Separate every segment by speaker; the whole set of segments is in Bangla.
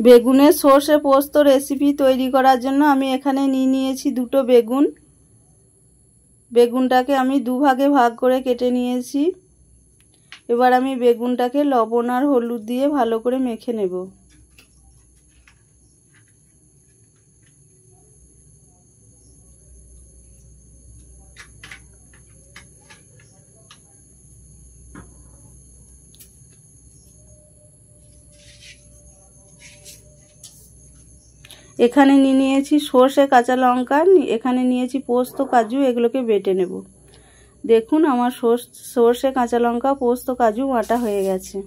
Speaker 1: বেগুনের সর্ষে পোস্ত রেসিপি তৈরি করার জন্য আমি এখানে নিয়েছি দুটো বেগুন। বেগুনটাকে আমি দুভাগে ভাগ করে কেটে নিয়েছি। এবার আমি বেগুনটাকে লবণ আর হলুদ দিয়ে ভালো করে মেখে নেব। এখানে নিয়েছি সর্ষে কাঁচা লঙ্কা, এখানে নিয়েছি পোস্ত কাজু, এগুলোকে বেটে নেব। দেখুন আমার সর্ষে কাঁচা লঙ্কা পোস্ত কাজু বাটা হয়ে গেছে।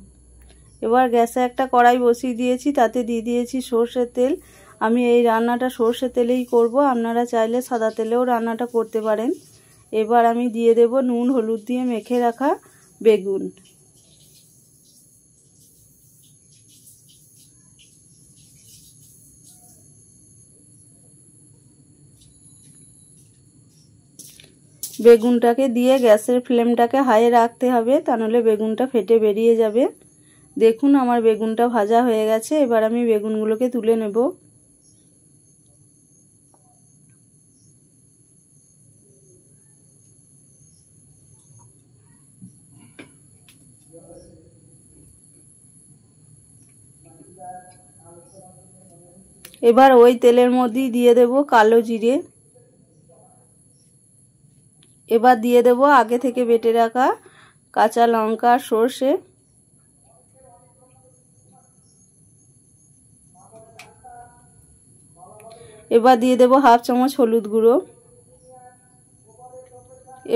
Speaker 1: এবার গ্যাসে একটা কড়াই বসিয়ে দিয়েছি, তাতে দিয়ে দিয়েছি সর্ষের তেল। আমি এই রান্নাটা সর্ষের তেলেই করব, আপনারা চাইলে সাদা তেলেও রান্নাটা করতে পারেন। এবার আমি দিয়ে দেব নুন হলুদ দিয়ে মেখে রাখা বেগুন। বেগুনটাকে দিয়ে গ্যাসের ফ্লেমটাকে হাইয়ে রাখতে হবে, তা নাহলে বেগুনটা ফেটে বেরিয়ে যাবে। দেখুন আমার বেগুনটা ভাজা হয়ে গেছে। এবার আমি বেগুনগুলোকে তুলে নেব। এবার ওই তেলের মধ্যেই দিয়ে দেব কালো জিরে। এবার দিয়ে দেব আগে থেকে বেটে রাখা কাঁচা লঙ্কা আর সর্ষে। এবার দিয়ে দেব হাফ চামচ হলুদ গুঁড়ো।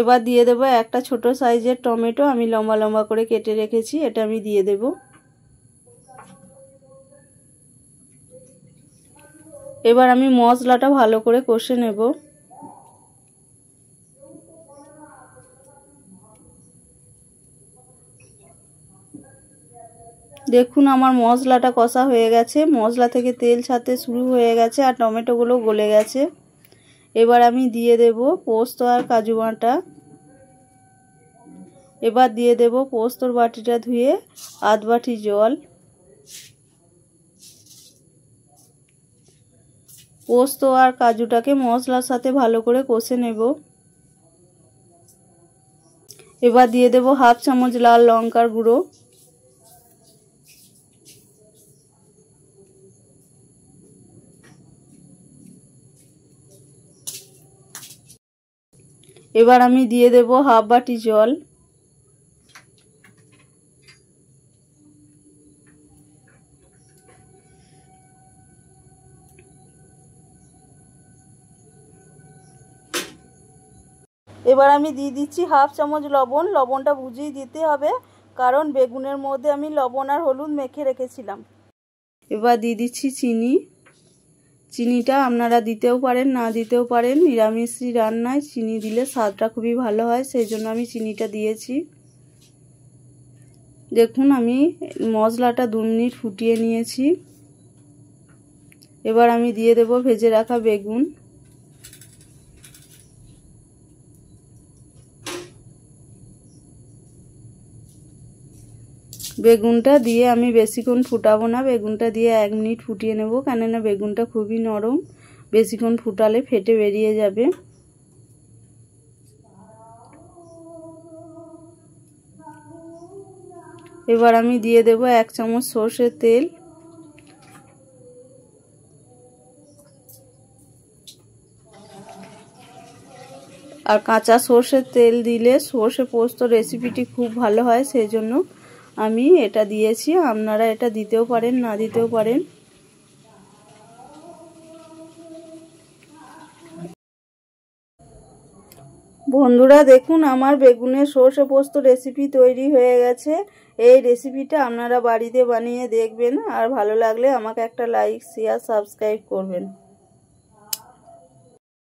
Speaker 1: এবার দিয়ে দেব একটা ছোট সাইজের টমেটো, আমি লম্বা লম্বা করে কেটে রেখেছি, এটা আমি দিয়ে দেব। এবার আমি মশলাটা ভালো করে কষে নেব। দেখুন আমার মশলাটা কষা হয়ে গেছে, মশলা থেকে তেল ছাড়তে শুরু হয়ে গেছে আর টমেটোগুলো গলে গেছে। এবার আমি দিয়ে দেব পোস্ত আর কাজু বাটা। এবার দিয়ে দেব পোস্তর বাটিটা ধুয়ে আধ বাটি জল। পোস্ত আর কাজুটাকে মশলার সাথে ভালো করে কষে নেব। এবার দিয়ে দেব হাফ চামচ লাল লঙ্কার গুঁড়ো। এবার আমি দিয়ে দেব হাফ বাটি জল। এবার আমি দিয়ে দিচ্ছি হাফ চামচ লবণ। লবণটা বুঝিয়ে দিতে হবে, কারণ বেগুনের মধ্যে আমি লবণ আর হলুদ মেখে রেখেছিলাম। এবার দিয়ে দিচ্ছি চিনি। চিনিটা আপনারা দিতেও পারেন না দিতেও পারেন, নিরামিষি রান্নায় চিনি দিলে স্বাদটা খুবই ভালো হয়, সেই জন্য আমি চিনিটা দিয়েছি। দেখুন আমি মশলাটা 2 মিনিট ফুটিয়ে নিয়েছি। এবার আমি দিয়ে দেব ভেজে রাখা বেগুন। বেগুনটা দিয়ে আমি বেশিক্ষণ ফুটাবো না, বেগুনটা দিয়ে 1 মিনিট ফুটিয়ে নেব, কেননা বেগুনটা খুবই নরম, বেশিক্ষণ ফুটালে ফেটে বেরিয়ে যাবে। এবার আমি দিয়ে দেব 1 চামচ সর্ষের তেল। আর কাঁচা সর্ষের তেল দিলে সর্ষে পোস্ত রেসিপিটি খুব ভালো হয়, সেই জন্য আমি এটা দিয়েছি। আপনারা এটা দিতেও পারেন না দিতেও পারেন। বন্ধুরা দেখুন আমার বেগুনের সর্ষে পোস্ত রেসিপি তৈরি হয়ে গেছে। এই রেসিপিটা আপনারা বাড়িতে বানিয়ে দেখবেন, আর ভালো লাগলে আমাকে একটা লাইক শেয়ার সাবস্ক্রাইব করবেন।